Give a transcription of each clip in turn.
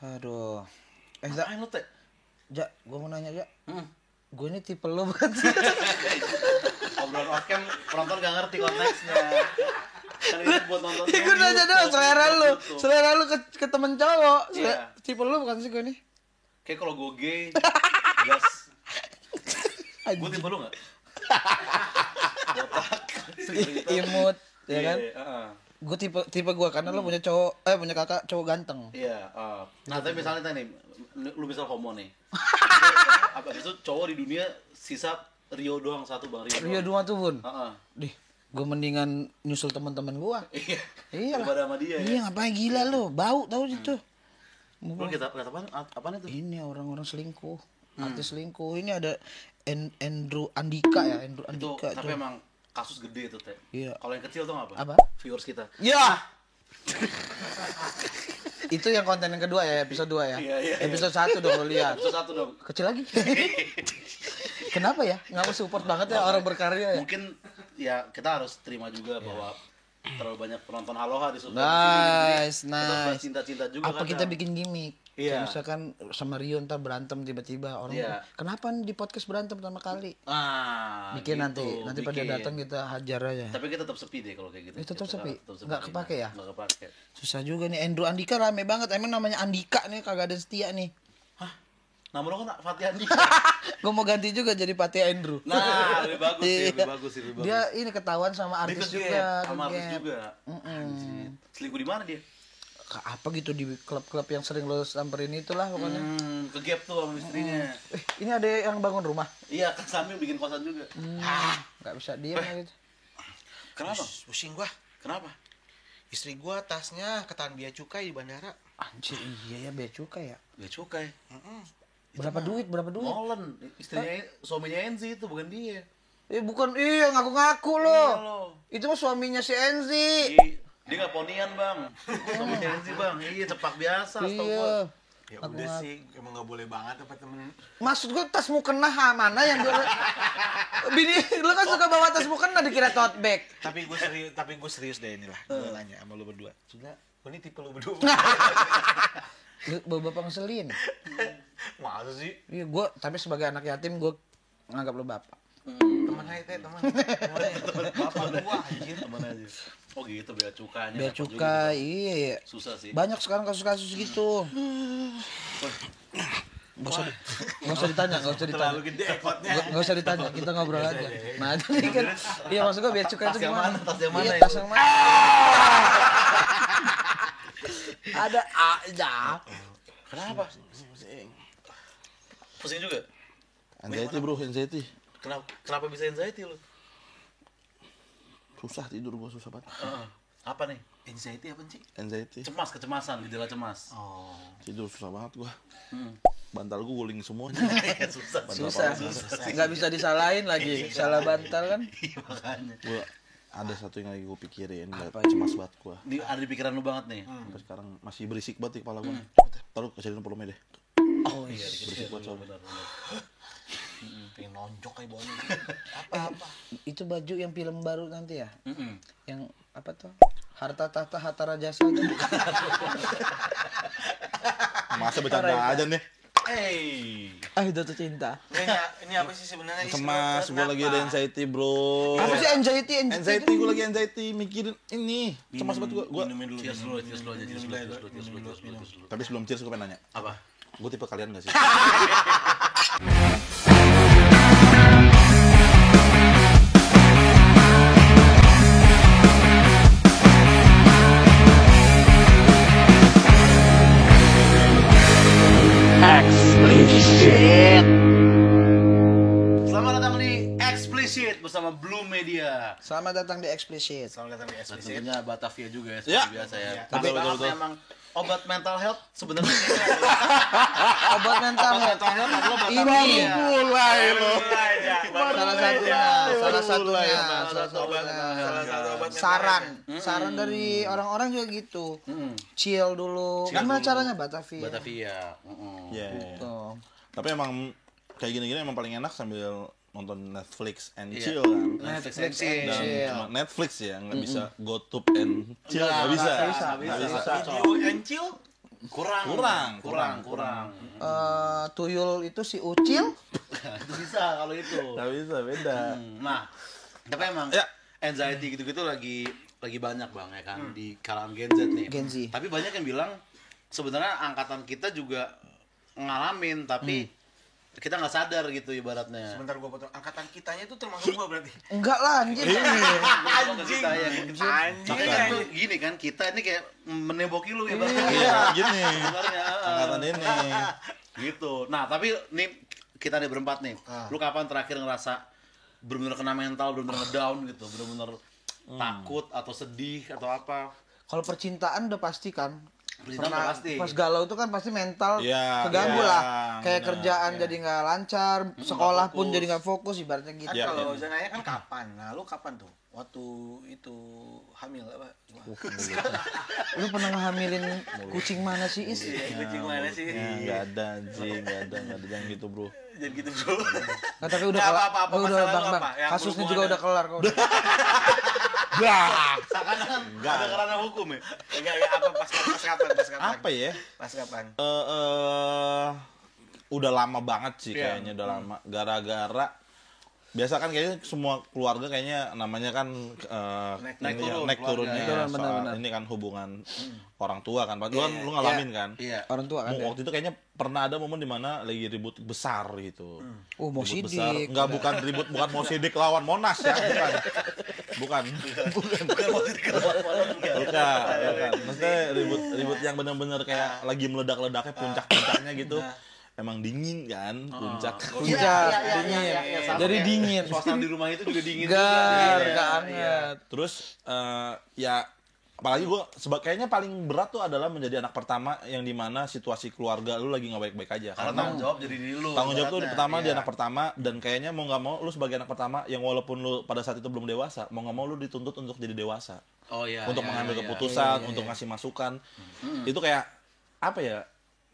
Aduh. Ngapain lu, Teh? Ja, gue mau nanya, Ja. Gue ini tipe lo bukan sih? Obrolan off-cam, penonton gak ngerti konteksnya. Kan ini buat nonton. Ya gue nanya doang, selera lu ke temen cowok. Iya. Tipe lo bukan sih gue ini? Kayak kalau gue gay, gas. Gue tipe lu gak? Botak. Imut, ya kan? Iya, Gue tipe gue karena lo punya kakak cowok ganteng. iya. Nah, tapi misalnya nih, lu misal homo nih. Apa itu cowok di dunia sisa Rio doang satu, Bang Rio. Rio doang. dua tuh, Bun. Heeh. Dih, gue mendingan nyusul teman-teman gue. Iya. Iya lah. Daripada sama dia ya. Iya, ngapain gila lo? Bau tau itu. Lu lihat apaan itu? Ini orang-orang selingkuh. Artis selingkuh. Ini ada Andrew Andika ya, Andrew Itu Andika tapi emang kasus gede itu, Teh. Iya. Kalau yang kecil tuh apa? Apa? Viewers kita. Ya. Itu yang konten yang kedua ya, episode 2 ya. Iya. Episode 1 dong lo lihat. Itu satu dong. Kecil lagi. Kenapa ya? Nggak mau support banget ya orang berkarya ya. Mungkin ya kita harus terima juga bahwa terlalu banyak penonton Aloha di sosial Nice. Kita cinta-cinta juga. Apa kita bikin gimmick? Iya. Kayak misalkan sama Rio ntar berantem tiba-tiba orang. Iya. Kenapa di podcast berantem pertama kali? Gitu, Bikin nanti pada bikin. datang kita hajar aja. Tapi kita tetap sepi deh kalau kayak gitu. Tetap sepi? Tetap Nggak kepake ya? Nggak kepake. Susah juga nih. Andrew Andika rame banget. Emang namanya Andika nih, kagak ada setia nih. Hah? Nama lo kan Fatih Andi. Gue mau ganti juga jadi Patih Andrew. Nah, lebih bagus sih, lebih Iya. bagus sih, lebih bagus. Dia ini ketahuan sama Dia artis ke-gap, juga. sama artis ke-gap. juga. Anjir. Selingkuh di mana dia? Apa gitu di klub-klub yang sering lo samperin itulah pokoknya. Ke-gap tuh sama istrinya. Ini ada yang bangun rumah. Iya, kan sambil bikin kosan juga. Nggak bisa diem gitu. Kenapa? Pusing gua. Kenapa? Istri gua tasnya ketahan bea cukai di bandara. Anjir, iya ya bea cukai ya. Gak cukai. Berapa duit? Molen, istrinya, suaminya Enzi itu bukan dia. Bukan, ngaku-ngaku lo. Iya lo. Itu mah suaminya si Enzi. Dia nggak ponian, Bang. Suaminya Enzi, Bang. Iya, cepak biasa, setahu Iya. gua. Ya udah sih, emang nggak boleh banget apa temen. Maksud gue tas mukena mana yang dia Bini, lu kan suka bawa tas mukena dikira tote bag. Tapi gue serius deh inilah. Gue nanya sama lu berdua. Sudah, gue ini tipe lu berdua. Lu bawa bapak ngeselin. Masa sih? Iya, gue tapi sebagai anak yatim gue nganggap lu bapak. Teman aja teh, teman. Bapak gua anjir. Teman aja. Oh gitu, bea cukanya. Bea repot juga cukai, gitu. iya. Susah sih. Banyak sekarang kasus-kasus gitu. Nggak usah ditanya. Terlalu gede ekotnya. Nggak usah ditanya, kita ngobrol aja. Nah, jadi kan, iya maksud gue bea cukai Tas itu yang gimana? mana? Tas yang mana Iya, itu? tas yang mana? Ada aja. Kenapa? Pusing juga? Anxiety bro, anxiety. Kenapa bisa anxiety lu? Susah tidur gua, susah banget. Apa nih? Anxiety apa sih? Anxiety. Cemas, kecemasan, gejala cemas. Oh. Tidur susah banget gua. Bantal gua guling semuanya. Susah. Susah. Nggak bisa disalahin lagi. Salah bantal kan. Iya, makanya. Gua ada satu yang lagi gua pikirin, cemas banget gua. Ada di pikiran lu banget nih. Sampai sekarang masih berisik banget di kepala gua. Taruh kecilin volumenya deh. Oh iya, Berisik banget soalnya. Pengen nonjok kayak bawahnya. Apa-apa. Itu baju yang film baru nanti ya? Yang apa tuh? Harta tahta hatta rajasa itu. Masa bercanda aja nih. Jatuh cinta. Ini apa sih sebenarnya? Cemas, gua lagi ada anxiety bro. Apa sih anxiety? Anxiety, gua lagi anxiety mikirin ini. Cemas banget gua. Minumin dulu. Cheers dulu aja, cheers dulu. Tapi sebelum cheers gua pengen nanya. Apa? Gua tipe kalian gak sih? Selamat datang di Explicit bersama Blue Media. Selamat datang di Explicit. Selamat datang di Dan SPC. tentunya Batavia juga ya, Ya. seperti biasa ya. Tapi Betul, maaf betul. memang obat mental health sebenarnya Obat mental health. adalah Ini Batavia. Mulai lo. salah satunya. obat Saran dari orang-orang juga gitu. Chill dulu. Gimana caranya Batavia? Batavia. Yeah. Tuh. Tapi emang kayak gini-gini emang paling enak sambil nonton Netflix and chill kan. Netflix Netflix and and Dan chill. cuma Netflix ya, nggak bisa GoTube and chill, nggak bisa. bisa. Video and chill. kurang. Tuyul itu si Ucil. Itu bisa kalau itu. Nggak bisa, beda. Nah, tapi emang Ya. anxiety gitu-gitu lagi banyak Bang ya kan di kalangan Gen Z nih. Gen Z. Tapi banyak yang bilang sebenarnya angkatan kita juga ngalamin tapi kita nggak sadar gitu ibaratnya. Sebentar gua potong. Angkatan kitanya itu termasuk gua berarti. Enggak lah anjir. Anjing. Anjing. Makanya tuh gini kan kita ini kayak meneboki lu ibaratnya. Iya, gini. Sebenarnya. Angkatan ini. Gitu. Nah, tapi nih kita nih berempat nih. Lu kapan terakhir ngerasa benar-benar kena mental, benar-benar ngedown gitu, benar-benar takut atau sedih atau apa? Kalau percintaan udah pasti kan. Percintaan Pernah- udah pasti. Pas galau tuh kan pasti mental Iya, keganggu iya, lah. Kayak benar, kerjaan iya. jadi nggak lancar, sekolah pun fokus. jadi nggak fokus ibaratnya gitu. Kan Iya, kalau iya. Zanaya kan kapan? Nah, lu kapan tuh? Waktu itu hamil apa? Lu pernah ngehamilin kucing mana sih Is? Kucing mana sih? Ya, nggak ada anjing, nggak ada yang gitu bro. Jadi gitu, Bro. Nah, tapi udah Nggak kelar. apa-apa, udah masalah lu bang, apa? Yang kasusnya juga berhubungan udah kelar kok. Seakan-akan ada kerana hukum ya. Enggak, apa pas kapan? Apa ya? Pas kapan? Udah lama banget sih Iya. kayaknya, udah lama. Gara-gara biasa kan kayaknya semua keluarga kayaknya namanya kan Naik ini ya, turun, naik turunnya keluarga. Turun, soal benar-benar. ini kan hubungan orang tua kan. Padahal lu ngalamin kan. Iya. Orang tua kan. Waktu itu kayaknya pernah ada momen dimana lagi ribut besar gitu. Oh, mau Ribut sidik. Enggak, bukan ribut, bukan mau sidik lawan Monas ya, bukan. Bukan. Maksudnya ribut yang benar-benar kayak lagi meledak-ledaknya puncak-puncaknya gitu. Emang dingin kan puncak. Puncak, dingin. Jadi dingin. Suasana di rumah itu juga dingin Gar, juga. gak anget. Terus ya apalagi gue kayaknya paling berat tuh adalah menjadi anak pertama yang dimana situasi keluarga lu lagi nggak baik-baik aja. Karena tanggung jawab jadi diri lu. Tanggung jawab tuh ibaratnya. pertama di Iya. anak pertama, dan kayaknya mau nggak mau lu sebagai anak pertama yang walaupun lu pada saat itu belum dewasa, mau nggak mau lu dituntut untuk jadi dewasa, Oh iya. untuk iya, mengambil iya. keputusan, untuk ngasih masukan. Itu kayak apa ya?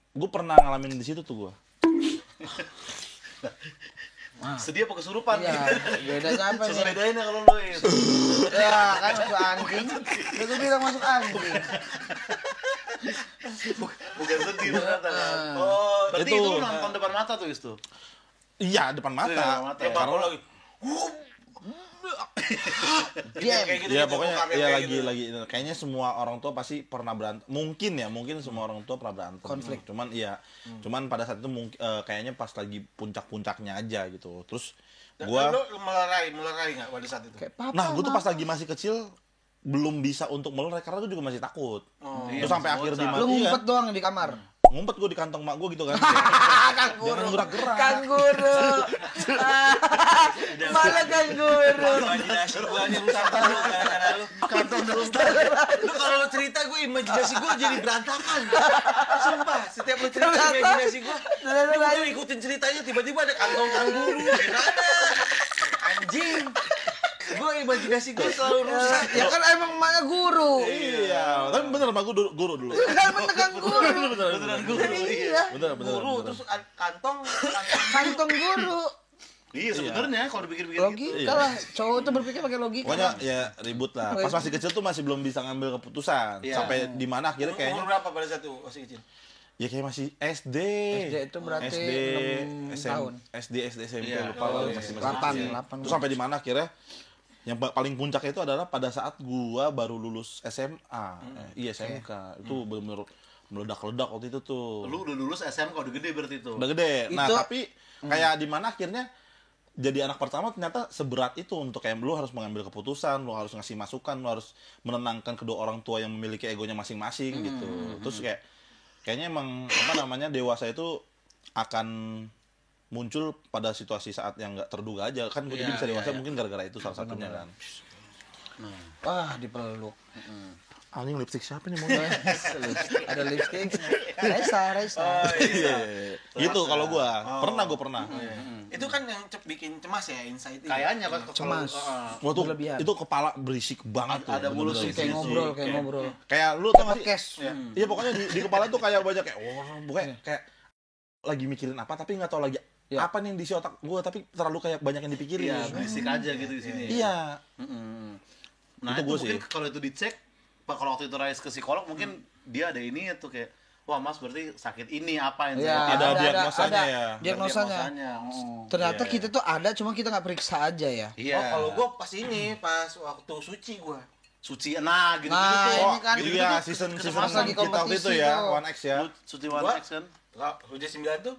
Gue pernah ngalamin di situ tuh gue. Sedih apa kesurupan? Iya, bedanya apa Susah nih? bedainnya kalau lu itu. Ya, kan masuk anjing. Ya, gue bilang masuk anjing. Bukan sedih ternyata kan. Oh, berarti Itu. itu lu nonton depan mata tuh itu. Iya, depan mata. Iya, depan mata ya. Karena lagi. Iya, Kayak gitu. ya pokoknya bokapnya ya kayak gitu. lagi kayaknya semua orang tua pasti pernah berantem, mungkin semua orang tua pernah berantem, Konflik. cuman cuman pada saat itu kayaknya pas lagi puncak-puncaknya aja gitu. Terus gua Lu melerai enggak pada saat itu? kayak papa. nah gue tuh pas lagi masih kecil belum bisa untuk melerai karena gue juga masih takut. Iya, Terus sampai masih akhir bocah. di Lu mati ngumpet doang di kamar. ngumpet gue di kantong mak gue gitu kan. Kanguru. Jangan gerak-gerak. Kanguru. Mana kanguru? Imajinasi gua aja lu kantong lu gara-gara lu. Kantong Lu kalau lu cerita gua imajinasi gua jadi berantakan. Sumpah, setiap lu cerita imajinasi gua. Gua ikutin ceritanya tiba-tiba ada kantong kanguru. Gimana? Anjing. Gua imajinasi gua selalu rusak. Ya kan emang emaknya guru. Iya, tapi bener mak gue guru dulu. Kan bener kanguru. Beneran guru. Iya. Bener. Guru terus kantong Kantong guru. Iya, sebenarnya kalau dipikir-pikir gitu. Logika lah. Cowok tuh berpikir pakai logika. Pokoknya ya ribut lah. Pas masih kecil tuh masih belum bisa ngambil keputusan. Iya. Sampai di mana akhirnya umur kayaknya berapa pada saat itu masih kecil? ya kayak masih SD. SD itu berarti SD, 6 tahun. SD SMP Iya. lupa lah masih 8, kecil. 8. Terus sampai di mana akhirnya yang paling puncak itu adalah pada saat gua baru lulus SMA. Iya SMK. Itu benar-benar meledak-ledak waktu itu tuh. Lu udah lulus SMK udah gede berarti itu. Udah gede. Nah, Itu- tapi kayak di mana akhirnya jadi anak pertama ternyata seberat itu untuk kayak lu harus mengambil keputusan, lu harus ngasih masukan, lu harus menenangkan kedua orang tua yang memiliki egonya masing-masing gitu. Terus kayaknya emang apa namanya dewasa itu akan muncul pada situasi saat yang nggak terduga aja kan gue jadi bisa dewasa mungkin gara-gara itu salah satunya kan. Wah, dipeluk. Anjing lipstick siapa nih mau Ada lipstick. Reza. gitu kalau gua pernah Itu kan yang bikin cemas ya insight itu. Kayaknya kan Cemas. waktu Berlebihan. itu kepala berisik banget tuh, Ada bener-bener polusi, Kayak berisik. ngobrol. Kayak lu tau gak sih? Podcast. Iya pokoknya di kepala tuh kayak banyak kayak bukannya kayak lagi mikirin apa tapi nggak tahu lagi Ya. apa nih yang diisi otak gua tapi terlalu kayak banyak yang dipikirin. Iya, berisik aja gitu di sini. Iya. Nah, Itu itu gua mungkin sih. kalau itu dicek, kalau waktu itu Rais ke psikolog mungkin dia ada ini tuh kayak wah Mas berarti sakit ini apa yang Iya, Ada diagnosanya ada ya. diagnosanya. Ternyata Iya, kita tuh ada, cuma kita nggak periksa aja ya. Iya. Oh, kalau gua pas waktu suci gua. Suci, nah gitu Nah, tuh. ini kan Iya, season lagi kita waktu itu kompetisi ya, tuh. One X ya. Suci One Gua- X kan. Huja 9 tuh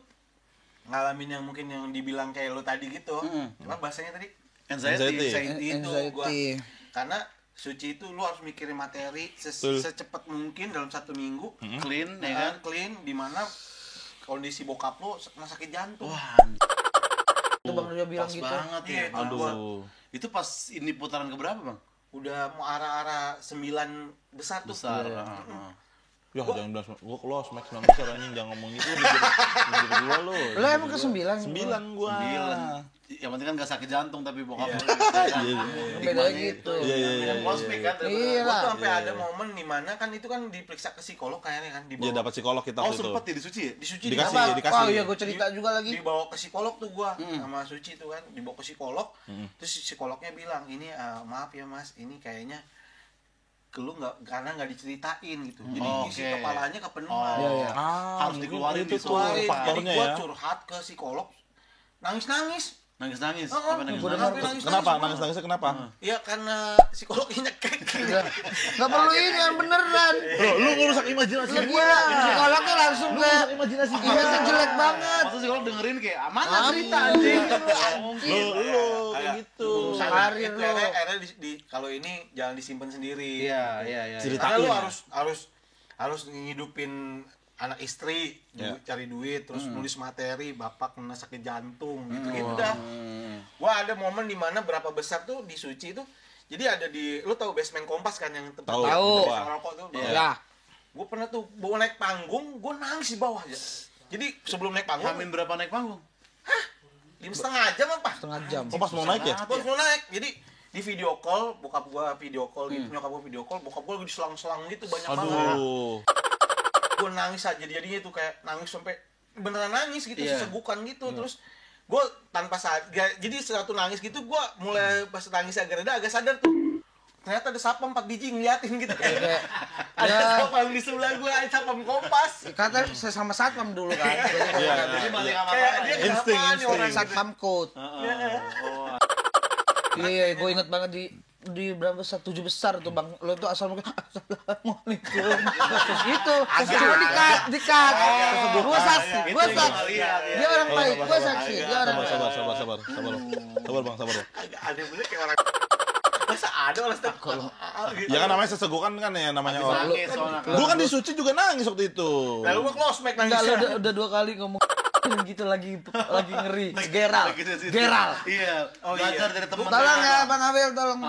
ngalamin yang mungkin yang dibilang kayak lo tadi gitu. Cuma bahasanya tadi Anxiety. itu gua. Anxiety. Karena suci itu lu harus mikirin materi Betul. secepat mungkin dalam 1 minggu. Clean ya kan. Clean di mana kondisi bokap lu kena sakit jantung. Wah, Itu Bang Rio bilang pas gitu. banget ya. Iya, itu gua Aduh. Itu pas ini putaran keberapa, Bang? udah mau arah-arah 9 besar tuh. Besar. Iya. Ya jangan bilang gua keluar smack 9 besar anjing, jangan ngomong gitu di gua lu. Lo emang ke 9? 9 gua. 9. Yang penting kan gak sakit jantung tapi bokap lu. Beda gitu. Iya iya iya. Minum kosmik kan. Iya Gua lah. tuh sampai ada momen di mana kan itu kan diperiksa ke psikolog kayaknya kan Dia dibawa dapat psikolog kita Oh, waktu itu. sempet ya di Suci ya? di Suci Dikasih, dibawa- dikasih. Oh iya, gue cerita juga lagi. dibawa ke psikolog tuh gua sama Suci tuh kan dibawa ke psikolog terus si psikolognya bilang ini maaf ya Mas ini kayaknya lu nggak karena nggak diceritain gitu jadi isi Oke. kepalanya kepenuhan Iya, iya. Harus mungkin dikeluarin itu di tuh Keluarin. Jadi faktornya gua ya. curhat ke psikolog nangis-nangis Nangis-nangis. Oh, Apa nangis? gua Nangis? dengar. Nangis-nangis Kenapa? semua. Nangis-nangisnya kenapa? ya karena psikolognya nyekek Nggak perlu ini yang beneran. Bro, lu ngerusak imajinasi Lu gila, psikolognya langsung ke imajinasi iya tuh jelek banget. Masa sih kalau dengerin kayak mana cerita anjing? Lu kayak gitu. Karir itu lo. akhirnya kalau ini jangan disimpan sendiri. Iya, iya, iya. Ceritain. Karena lu ya. harus ngidupin anak istri, Ya. cari duit, terus nulis materi, bapak kena sakit jantung, gitu dah. Gua ada momen di mana berapa besar tuh di Suci itu. Jadi ada lu tahu basement Kompas kan yang tempat Tahu. Tahu. biasa ngerokok tuh. Ya. Gue pernah tuh bawa naik panggung, gue nangis di bawah aja. Jadi sebelum naik panggung, Hamin berapa naik panggung? 5,5 jam apa? Setengah jam. Oh, pas mau naik ya? Gue mau naik, jadi di video call, bokap gua video call gitu, nyokap gua video call, bokap gua lagi diselang-selang gitu banyak banget. Aduh. Gue nangis aja, jadinya tuh kayak nangis sampai beneran nangis gitu, Iya. sesegukan gitu. Terus gue tanpa jadi satu nangis gitu, gue mulai pas nangis agak sadar tuh. Ternyata ada sapam 4 biji ngeliatin gitu kayak ada Ya. sapam di sebelah gue, ada sapam Kompas. Kata saya sama satpam dulu kan. Iya. Jadi balik sama Kayak apa dia ya? Insting, kenapa nih orang insting. Satpam code. Oh, Iya, gue inget banget di berapa besar, 7 besar tuh Bang. Lo tuh asal mungkin assalamualaikum. Terus gitu. Terus cuma dikat. Gue saksi, gue saksi. Dia orang baik, gue saksi. Dia orang baik. Sabar. Sabar Bang, sabar. agak ada bener kayak orang masa ada orang step kalau gitu. Ya kan namanya sesegukan kan ya namanya orang. nangis soalnya. Gua kan di Suci juga nangis waktu itu. Lalu gue close mic Enggak, lo nangis. udah 2 kali ngomong gitu lagi ngeri. Geral. Geral. Iya. Belajar dari teman. Tolong ya Bang Abel, tolong.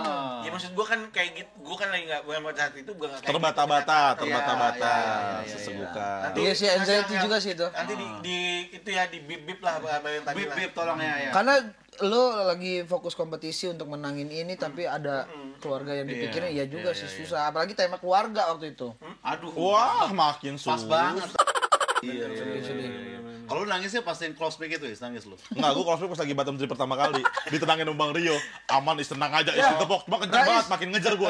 Ya maksud gue kan kayak gitu, gue kan lagi nggak bukan pada saat itu gue nggak kayak Terbata-bata, gitu. terbata-bata, iya. sesegukan. Nanti Iya sih, anxiety juga sih itu. Nanti di itu ya di bip lah apa yang tadi Bip lah. bip tolong ya. Karena lo lagi fokus kompetisi untuk menangin ini tapi ada keluarga yang dipikirin ya juga sih susah. Apalagi tema keluarga waktu itu. Aduh. Wah, makin Pas susah. banget. Iya. Kalau lu nangisnya pas yang close mic itu ya, nangis lu. Enggak, gua cosplay pas lagi bottom 3 pertama kali. Ditenangin sama Bang Rio. Aman, tenang aja, isi tepok. Cuma kenceng banget, makin ngejar gua.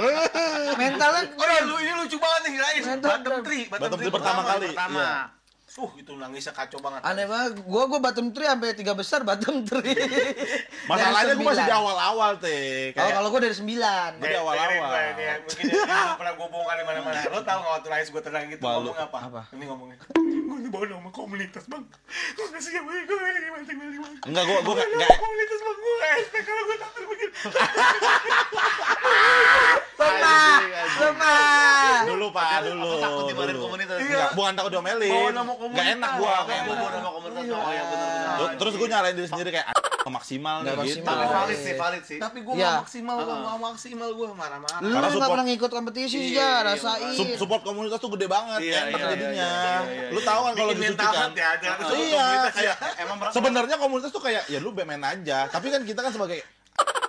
Mentalnya Oh ya, ini lucu banget nih Rais. Mantap, Bottom 3 pertama kali. Pertama. Iya. Itu nangisnya kacau banget. aneh banget. Gua bottom 3 sampai 3 besar bottom 3. Masalahnya gua masih di Dari 9. awal-awal, Teh. Oh, Kayak kalau gua dari 9. di awal-awal. Ini ya, mungkin ini nggak pernah gue bongkar di mana-mana. Lo tau nggak waktu Rais gue tenang gitu Malu. ngomong apa? Apa? Ini ngomongnya. Gue bawa nama komunitas bang. Gue ngasih ya gue ini manteng bang. Enggak, gua Nama enggak. komunitas bang gue respect kalau gue tampil begini. Lemah. Dulu, Pak, dulu. Aku takut dimarahin dulu. komunitas. Enggak, bukan takut diomelin. Bawa nama komunitas. Enggak enak gua, Kayak kayak gua bawa nama komunitas. Oh ya benar-benar. Terus gua nyalain diri sendiri kayak maksimal nih Nggak gitu. maksimal. Tapi valid sih. Tapi gue Ya. nggak maksimal, gue nggak maksimal gue marah-marah. Lu Karena nggak support- pernah ngikut kompetisi sih ya, rasain. Support komunitas tuh gede banget, Iya, enak iya, jadinya. iya. Lu tahu kan kalau Bikin di Suci mental kan? health ya, ada Iya, kayak Emang sebenarnya komunitas tuh kayak ya lu main aja, tapi kan kita kan sebagai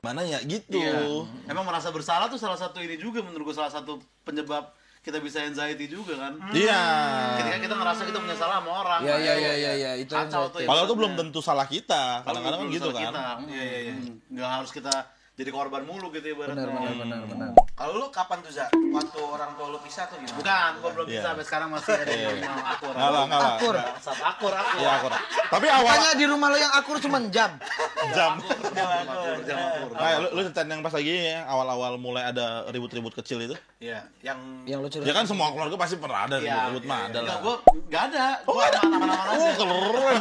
mana ya gitu. Iya. Emang merasa bersalah tuh salah satu ini juga menurut gue salah satu penyebab kita bisa anxiety juga kan. Iya. Ketika kita ngerasa kita punya salah sama orang. Iya, itu Kacau tuh. Padahal tuh belum tentu salah kita. Kadang-kadang kan Belum gitu salah kan. kita. Iya. Nggak harus kita jadi korban mulu gitu ibaratnya. Benar. Kalau lu kapan tuh, Za? Waktu orang tua lu pisah tuh gimana? Bukan, gua belum Iya. bisa sampai sekarang masih ada yang mau akur. Nggak lah. Akur. Saat akur. Iya, akur. Tapi awal Makanya di rumah lo yang akur cuma jam. jam. Jam akur. Nah, lu ceritain yang pas lagi ya, awal-awal mulai ada ribut-ribut kecil itu. Iya, yang Yang lo Ya cerita. kan semua keluarga pasti pernah ada ribut-ribut mah ada lah. Enggak, gua enggak ada. Gua aman-aman aja. Keren.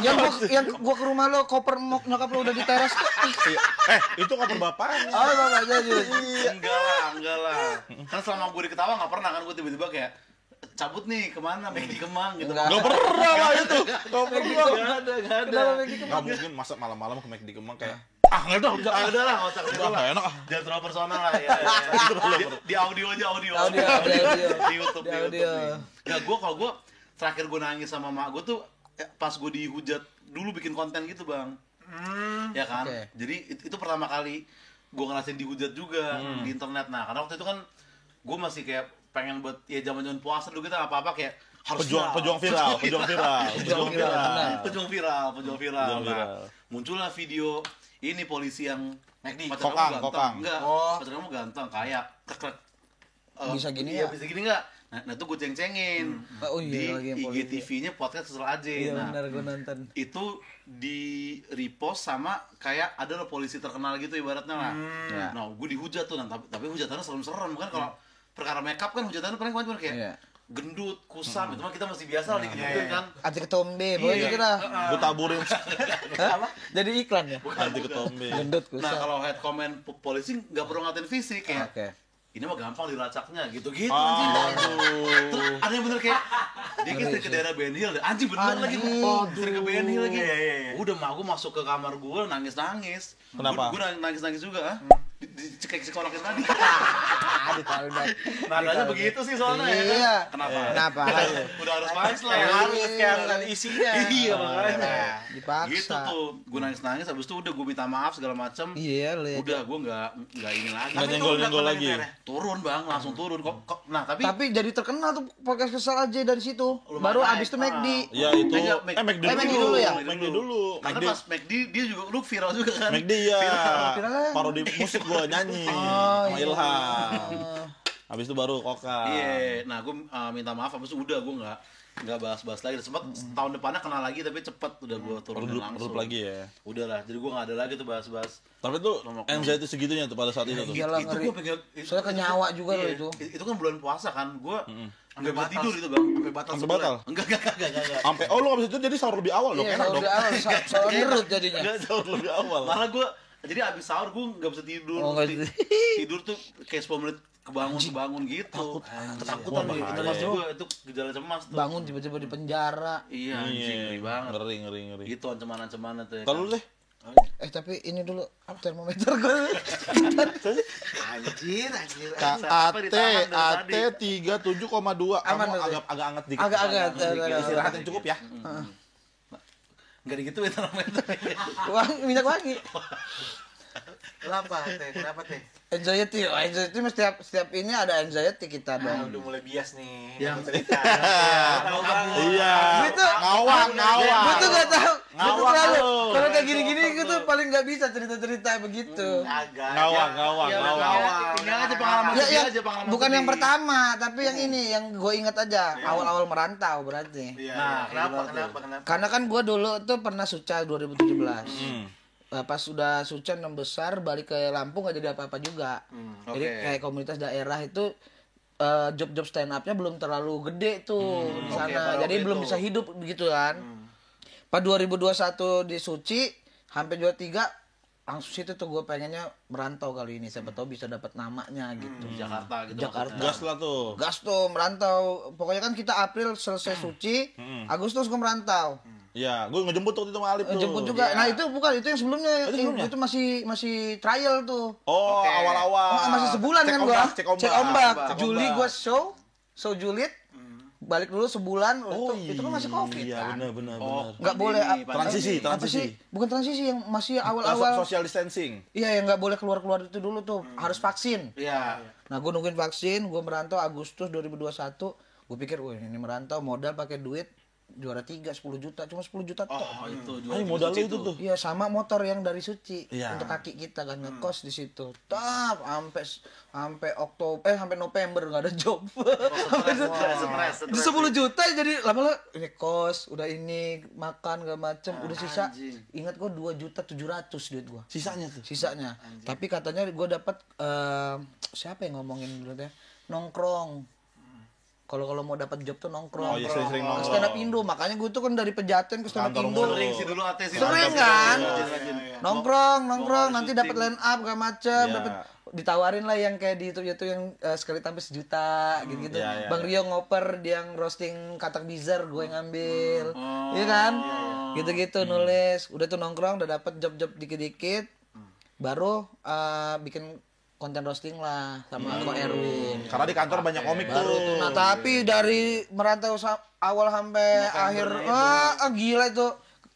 Yang gua ke rumah lo koper nyokap lo udah di teras tuh. Itu koper bapaknya. Oh, bapaknya juga. Enggak lah. Kan selama gue diketawa nggak pernah kan gue tiba-tiba kayak cabut nih kemana di Kemang gitu. Enggak. Gak pernah lah itu. Gak pernah. Enggak ada. Kenapa Maggie Kemang? Gak mungkin masa malam-malam ke McD Kemang kayak nggak ada bisa. Ah, udah lah, nggak usah Udah nggak enak ah. Jangan terlalu personal lah ya. Di audio aja audio. Audio. Di YouTube. Di audio. Enggak, kalau gue terakhir gue nangis sama mak gue tuh pas gue dihujat dulu bikin konten gitu bang. Ya kan. Oke. Jadi itu pertama kali gue ngerasain dihujat juga di internet. Nah karena waktu itu kan gue masih kayak pengen buat ya zaman puasa dulu kita apa kayak harus Pejuang viral. Pejuang viral. pejuang viral. Pejuang Nah, viral. muncullah video ini polisi yang McD. pacar kamu Kokang, ganteng. kokang. Enggak, Oh. pacar kamu ganteng, kayak krek. Bisa gini iya, ya? bisa gini enggak? Nah itu gue ceng-cengin. Oh iya, lagi yang di polisi. IGTV-nya podcast Kesel aja. Iya Nah, benar gua nonton. itu di repost sama kayak ada loh polisi terkenal gitu ibaratnya lah. Ya. Nah, gue dihujat tuh, tapi hujatannya serem-serem kan kalau perkara makeup kan hujatannya paling cuma kayak Iya. gendut, kusam, itu mah kita masih biasa lah digendutin kan. Anti ketombe, boleh Iya. gitu dah. Gue taburin Hah? Jadi iklan ya? anti ketombe. Gendut Nah, kusam. kalau head comment polisi nggak perlu ngatain fisik kayak Oke. ini mah gampang dilacaknya gitu-gitu Ah, anjing. Aduh. Terus ada yang bener kayak dia kan sering ke daerah Ben Hill deh. Anjing bener lagi. Anjing. Oh, sering ke Ben Hill lagi. Iya. Udah mah gue masuk ke kamar gue nangis-nangis. Kenapa? Gue nangis-nangis juga ah. Dicekek psikologi tadi. Aduh, tahu dah. Nadanya begitu sih soalnya ya kan? Iya. Kenapa? Kenapa? Udah harus punchline. Harus kayak bukan isinya. Iya makanya. Dipaksa. Gitu tuh. Gue nangis-nangis habis itu udah gue minta maaf segala macem. Iya, lu ya. Udah gue nggak ini lagi. Nggak nyenggol-nyenggol lagi. Turun bang, langsung turun. Nah tapi Tapi jadi terkenal tuh podcast Kesal aja dari situ. Lumayan Baru naik. abis itu McD. Ya itu McD McD dulu ya? McD dulu. Karena McD pas McD dia juga lu viral juga kan. McD ya. Viral. Parodi musik gua nyanyi sama iya. Ilham. Habis itu baru Koka. Iya, nah gue minta maaf, habis itu udah gue nggak bahas-bahas lagi. Sempat tahun depannya kenal lagi, tapi cepet udah gue turunin langsung. lagi ya. Udah lah, jadi gue nggak ada lagi tuh bahas-bahas. Tapi tuh anxiety segitunya tuh pada saat itu tuh. Iyalah, Itu ngeri. gue pengen. Soalnya ke nyawa juga loh Iya, itu. Itu kan bulan puasa kan, gue nggak bisa batas. tidur itu bang. Sampai batal Sampai sebulan. batal. Enggak. Sampai lu habis itu jadi sahur lebih awal dong. Iya, Enak sahur dong. di awal, sahur ngerut jadinya. Enggak, Sahur lebih awal. malah gue jadi abis sahur gue nggak bisa tidur. Oh, nggak bisa. Tidur tuh kayak 10 menit kebangun gitu. Ketakutan Wah, nih, bahaya. cemas juga itu gejala cemas tuh. Bangun tiba-tiba di penjara. Iya, anjing ngeri banget. Ngeri. Gitu ancaman-ancamannya tuh. Ya Kalau kan? lu deh, Tapi ini dulu termometer gue. Anjir. Apa ditahan dari AT 37,2. Kamu Aman, berarti? agak anget dikit. Agak-agak. Istirahat yang cukup ya. Enggak digituin termometer. Minyak wangi. Kenapa teh? Kenapa teh? Anxiety, mah setiap ini ada anxiety kita dong. Udah mulai bias nih. Yang cerita. Tahu banget. Iya. Gue tuh Ngawang. Gue tuh gak tahu. Gue tuh Ngawang terlalu. lu. Kalau kayak gini-gini gue tuh paling gak bisa cerita-cerita begitu. Agak. Ngawang. Tinggal aja pengalaman Ya, sedih ya, aja pengalaman bukan yang sedih. pertama, tapi yang ini yang gue ingat aja awal-awal merantau berarti. Iya, Nah, kenapa? gimana tuh? Karena kan gue dulu tuh pernah Suca 2017. Hmm. Pas sudah Suca 6 besar balik ke Lampung gak jadi apa-apa juga. Jadi Oke. kayak komunitas daerah itu job-job stand up-nya belum terlalu gede tuh di sana. Oke, pada Jadi waktu belum itu. bisa hidup begitu kan. Pas 2021 di Suci sampai 23 langsung situ tuh gue pengennya merantau kali ini, siapa tahu bisa dapat namanya gitu. Di Jakarta gitu. Jakarta. maksudnya. Gas lah tuh. Gas tuh merantau. Pokoknya kan kita April selesai Suci, Agustus gue merantau. Iya, gue ngejemput waktu itu sama Alif tuh. Jemput juga. Nah, itu bukan, itu yang sebelumnya. Itu sebelumnya? Itu masih trial tuh. Oh, Oke. awal-awal. Masih sebulan kan gua. Cek Cek ombak. ombak. Juli gua show Julid. Balik dulu sebulan. Oh, itu kan masih Covid iya, kan. benar. Nggak boleh Ini, Transisi, apa transisi. sih? Bukan transisi yang masih awal-awal. Social distancing. Iya, yang nggak boleh keluar-keluar itu dulu tuh. Harus vaksin. Iya. Nah, gue nungguin vaksin, gue merantau Agustus 2021. Gue pikir, wah ini merantau modal pakai duit juara 3 10 juta, cuma 10 juta tok. Oh, itu Ayo modal lu itu tuh. Iya, sama motor yang dari Suci Iya. untuk kaki kita kan ngekos di situ. Sampai sampai November nggak ada job. Stres. Di 10 juta jadi lama-lama ini kos, udah ini makan gak macem, udah sisa. anjing. Ingat gua 2.700.000 duit gua. Sisanya tuh. Sisanya. Tapi katanya gua dapat siapa yang ngomongin dulu teh? Nongkrong. Kalau mau dapat job tuh nongkrong. Oh iya, sering-sering nongkrong. Stand up Indo, makanya gue tuh kan dari Pejaten ke stand up Kantor Indo. Sering sih dulu AT sih. Sering kan? Rajin. Nongkrong, Mau nanti syuting. dapat line up gak macem, Iya. dapat ditawarin lah yang kayak di itu yang sekali tampil sejuta gitu. Iya, iya, Bang Rio ngoper dia yang roasting katak bizar, gue yang ngambil. Iya kan? Gitu-gitu nulis. Udah tuh nongkrong, udah dapat job-job dikit-dikit. Baru bikin konten roasting lah sama Ko Erwin. Karena di kantor banyak komik Baru tuh. tuh. Nah, tapi dari merantau awal sampai akhir gila itu.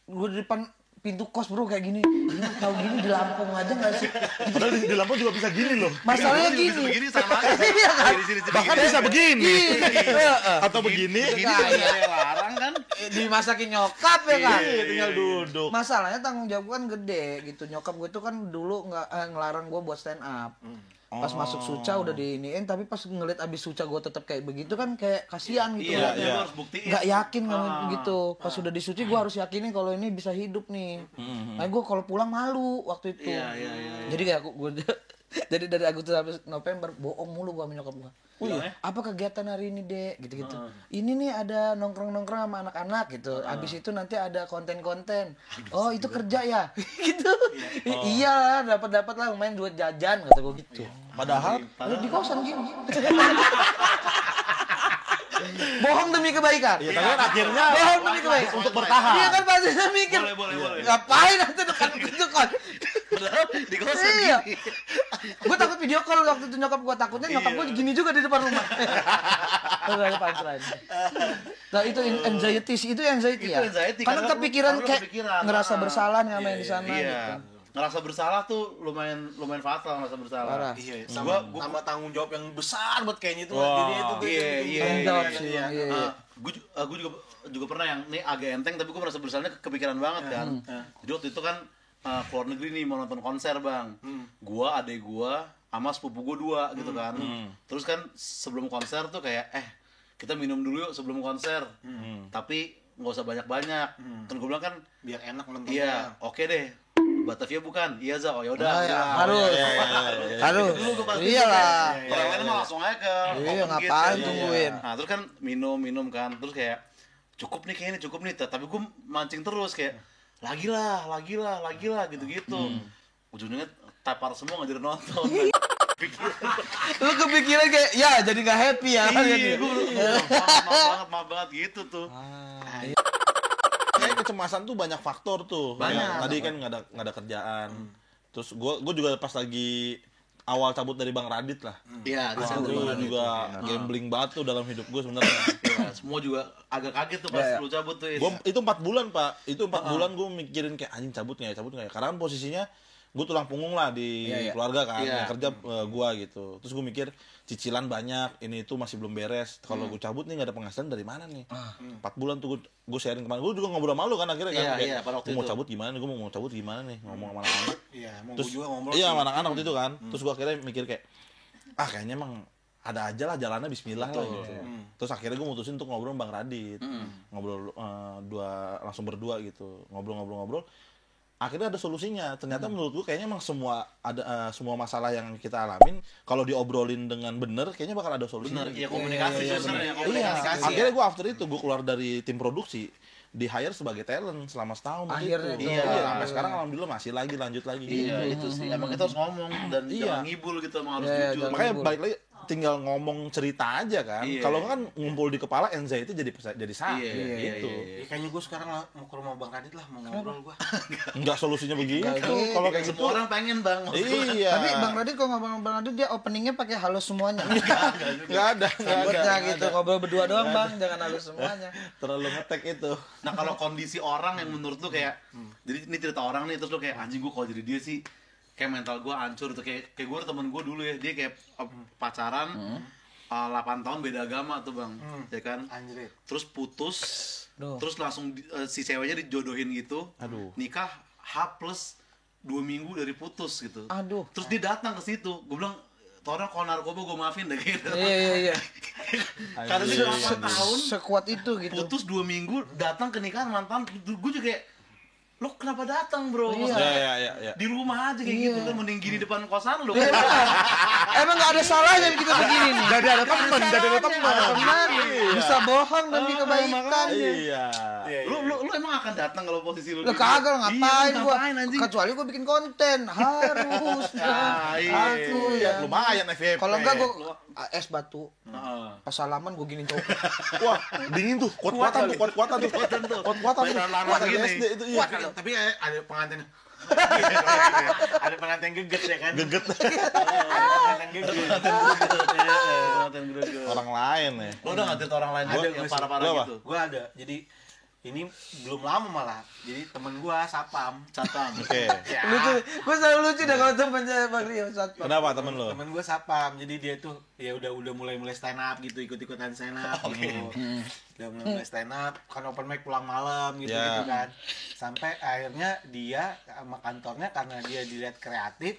Gue di depan pintu kos bro kayak gini. Ini tahu gini di Lampung aja enggak sih? Padahal di Lampung juga bisa gini loh. Masalahnya Bisa gini. begini sama aja. Iya kan? Sini, Bahkan bisa begini. Iya. Atau begini. Gini juga larang kan. Dimasakin nyokap ya kan? Iya, tinggal duduk. Masalahnya tanggung jawab kan gede gitu. Nyokap gue tuh kan dulu ngelarang gue buat stand up. Pas masuk Suca udah diiniin, tapi pas ngeliat abis Suca gue tetap kayak begitu kan kayak kasihan gitu. Iya, liatnya. lu harus buktiin. Nggak yakin gitu. Pas udah di Suci gue harus yakinin kalau ini bisa hidup nih. Nah gue kalau pulang malu waktu itu. Iya. Jadi kayak gue jadi dari Agustus sampai November bohong mulu gue sama nyokap gue. Apa kegiatan hari ini dek? Gitu-gitu. Ini nih ada nongkrong-nongkrong sama anak-anak gitu. Abis itu nanti ada konten-konten. Oh itu kerja ya? gitu. Iya dapat lah lumayan duit jajan kata gue gitu. Padahal Lu di kosan gini. Bohong demi kebaikan. ya tapi kan akhirnya Bohong demi kebaikan. untuk bertahan. Dia kan pasti mikir. Boleh. Ngapain nanti dekat gitu kan? Padahal di kosan Iya. gini. Gue takut video call waktu itu nyokap gue takutnya nyokap gue gini juga di depan rumah. Udah ada punchline. Nah itu anxiety sih itu anxiety ya. Itu anxiety, Karena karena kepikiran lu kayak kepikiran. ngerasa bersalah ngapain di sana Iya. gitu. Ngerasa bersalah tuh lumayan fatal ngerasa bersalah. Parah. Iya, Gua- sama tanggung jawab yang besar buat kayaknya itu Wah. dirinya itu Iya. Tanggung sih. Iya. Gue juga pernah yang nih agak enteng tapi gue merasa bersalahnya kepikiran banget kan. Jadi waktu itu kan keluar negeri nih mau nonton konser bang. Gua, adek gua, sama sepupu gua 2 gitu kan. Terus kan sebelum konser tuh kayak kita minum dulu yuk sebelum konser. Tapi nggak usah banyak-banyak. Kan gue bilang kan biar enak nontonnya. iya oke deh. Batavia bukan? Iya Za, oh yaudah. Harus. Harus. Iyalah. Orang lain mah langsung aja ke Iya, open gate ngapain kan. tungguin? Nah terus kan minum kan, terus kayak cukup nih kayaknya cukup nih, tapi gue mancing terus kayak lagi lah gitu-gitu. Ujungnya tapar semua nggak jadi nonton. Lu kepikiran kayak ya jadi nggak happy ya. Iya, gue maaf banget gitu tuh. kayak kecemasan tuh banyak faktor tuh. Banyak. Kayak tadi kan nggak ada kerjaan. Terus gue juga pas lagi awal cabut dari Bang Radit lah. Iya, di Wah, sana itu juga gambling banget tuh dalam hidup gue sebenarnya. Iya, semua juga agak kaget tuh pas lu cabut tuh. Gua itu 4 bulan pak, itu 4 bulan gue mikirin kayak anjing cabut nggak ya, karena kan posisinya gue tulang punggung lah di keluarga kan, Iya. yang kerja gue gitu. Terus gue mikir cicilan banyak, ini itu masih belum beres. Kalau gue cabut nih nggak ada penghasilan dari mana nih? 4 bulan tuh gue sharing kemana, gue juga ngobrol malu kan akhirnya kan. Iya, Kayak, iya, pada waktu "Gua mau itu." cabut gimana nih, gue mau cabut gimana nih, ngomong sama anak-anak. Iya, mau Terus gua juga ngomong. iya sama anak-anak waktu itu kan. Terus gue akhirnya mikir kayak kayaknya emang ada aja lah jalannya bismillah lah gitu. Terus akhirnya gue mutusin untuk ngobrol sama Bang Radit. Ngobrol langsung berdua gitu. Ngobrol. Akhirnya ada solusinya. Ternyata menurut gue kayaknya emang semua masalah yang kita alamin kalau diobrolin dengan bener kayaknya bakal ada solusinya. Bener, iya komunikasi sebenarnya. Iya, Komunikasi. akhirnya gue after itu gue keluar dari tim produksi, di hire sebagai talent selama setahun Akhirnya begitu. tuh. Iya, sampai sekarang alhamdulillah masih lanjut lagi. Iya, itu sih. Emang kita harus ngomong dan jangan ngibul gitu, emang harus Iya, jujur. jangan Makanya ngibul. balik lagi tinggal ngomong cerita aja kan. Iya. Kalau kan ngumpul di kepala anxiety jadi sakit Iya, gitu. Ya, kayaknya gue sekarang mau ke rumah Bang Radit lah, mau ngobrol gue. Enggak solusinya begitu. Nggak gitu. Kalau kayak gitu. Semua orang pengen bang. Iya. Tapi Bang Radit kalau ngomong Bang Radit dia openingnya pakai halus semuanya. Enggak ada. Buatnya gitu ngobrol berdua doang Bang, jangan halus semuanya. Terlalu ngetek itu. Nah kalau kondisi orang yang menurut lu kayak, jadi ini cerita orang nih, terus lu kayak anjing gue kalau jadi dia sih kayak mental gue hancur tuh, kayak gue temen gue dulu ya, dia kayak pacaran, 8 tahun beda agama tuh bang, ya kan? Anjir. Terus putus, Duh. terus langsung si ceweknya dijodohin gitu, Aduh. nikah H plus 2 minggu dari putus gitu. Aduh. Terus dia datang ke situ, gue bilang, tuh orang kalau narkoba gue maafin deh gitu. Iya. Karena dia 8 tahun, Sekuat itu gitu. putus 2 minggu, datang ke nikahan mantan, gue juga kayak, lo kenapa datang bro? Iya. Maksudnya, Ya. di rumah aja kayak gitu kan, mending gini depan kosan lo. Iya, benar. Emang nggak ada salahnya kita begini nih. Jadi ada teman, jadi ada teman. Teman, bisa bohong demi kebaikan. Iya. Lu emang akan datang kalau posisi lu? Lah kagak ngapain Iya, gua. ngapain, anjing? Kecuali gua bikin konten. Harus. iya. Aku Ya, ya. lumayan FYP. Kalau enggak gua es batu. Heeh. Pas salaman gua gini coba. Wah, dingin tuh. Kuat-kuatan tuh. Kuat-kuatan tuh. Kuat-kuatan tuh. Mainan lama Kuat dari gini. SD itu iya. Tapi ada pengantin. Ada pengantin geget ya kan? Geget Pengantin geget. orang lain ya. Lo udah ngatir orang lain Ada, yang Mas. parah-parah Lu apa? gitu? Gua ada. Jadi ini belum lama malah. Jadi temen gua sapam. Catam. Oke. Ya. Lucu. Gua selalu lucu dah kalau temannya Bang Rio satu. Kenapa temen lo? Temen gue sapam, jadi dia tuh ya udah mulai stand up gitu, ikut-ikutan stand up gitu. Udah mulai stand up, kan open mic pulang malam gitu, Ya. gitu kan. Sampai akhirnya dia sama kantornya karena dia dilihat kreatif,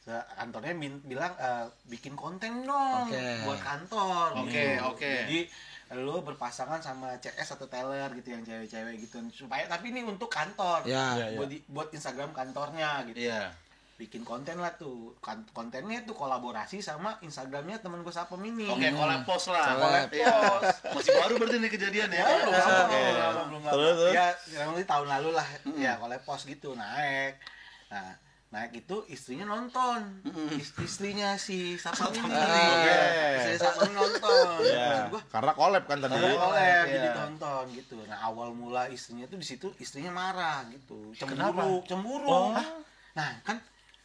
kantornya bilang bikin konten dong Oke. buat kantor. Oke, gitu. oke. Jadi lo berpasangan sama CS atau teller gitu yang cewek-cewek gitu supaya tapi ini untuk kantor. Ya. Ya. Buat Instagram kantornya gitu. Iya. Bikin konten lah tuh. Kontennya tuh kolaborasi sama Instagramnya temen gue sapam ini. Oke, collab post lah. Collab Iya. Masih baru berarti nih kejadian ya. Belum lama, Oke. belum lama. Terus? Ya, kurang lebih tahun lalu lah. Ya, collab post gitu naik. Nah, naik itu istrinya nonton. Istrinya si sapam ini. Oke. Istrinya sapam nonton. Iya. Maksud gua, Karena collab kan tadi. Collab, Iya. jadi tonton gitu. Nah, awal mula istrinya tuh di situ istrinya marah gitu. Cemburu. Nah, kan